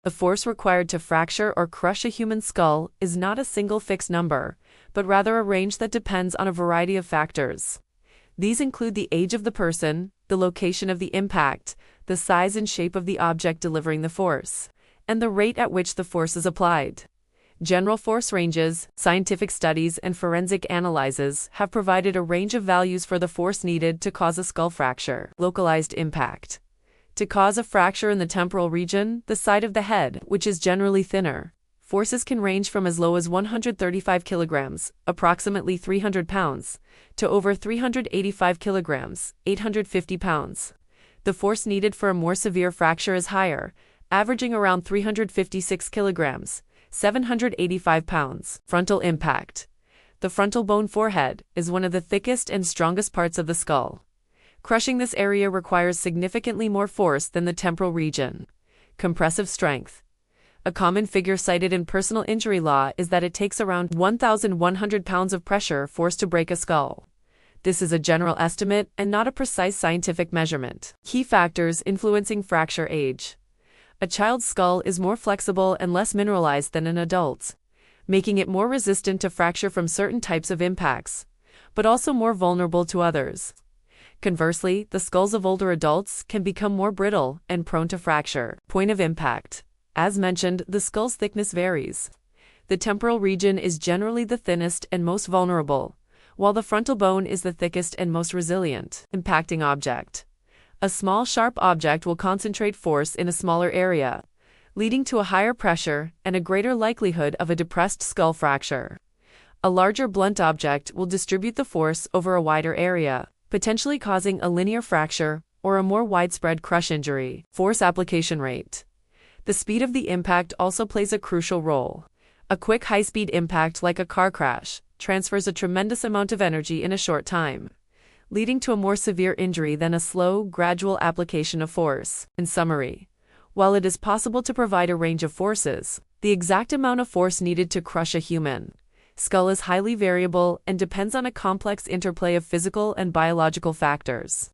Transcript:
The force required to fracture or crush a human skull is not a single fixed number, but rather a range that depends on a variety of factors. These include the age of the person, the location of the impact, the size and shape of the object delivering the force, and the rate at which the force is applied. General force ranges, scientific studies, and forensic analyses have provided a range of values for the force needed to cause a skull fracture. Localized impact. To cause a fracture in the temporal region, the side of the head, which is generally thinner, forces can range from as low as 135 kilograms, approximately 300 pounds, to over 385 kilograms, 850 pounds. The force needed for a more severe fracture is higher, averaging around 356 kilograms, 785 pounds. Frontal impact. The frontal bone forehead is one of the thickest and strongest parts of the skull. Crushing this area requires significantly more force than the temporal region. Compressive strength. A common figure cited in personal injury law is that it takes around 1,100 pounds of pressure force to break a skull. This is a general estimate and not a precise scientific measurement. Key factors influencing fracture age. A child's skull is more flexible and less mineralized than an adult's, making it more resistant to fracture from certain types of impacts, but also more vulnerable to others. Conversely, the skulls of older adults can become more brittle and prone to fracture. Point of impact. As mentioned, the skull's thickness varies. The temporal region is generally the thinnest and most vulnerable, while the frontal bone is the thickest and most resilient. Impacting object. A small, sharp object will concentrate force in a smaller area, leading to a higher pressure and a greater likelihood of a depressed skull fracture. A larger, blunt object will distribute the force over a wider area, potentially causing a linear fracture or a more widespread crush injury. Force application rate. The speed of the impact also plays a crucial role. A quick, high-speed impact like a car crash transfers a tremendous amount of energy in a short time, leading to a more severe injury than a slow, gradual application of force. In summary, while it is possible to provide a range of forces, the exact amount of force needed to crush a human skull is highly variable and depends on a complex interplay of physical and biological factors.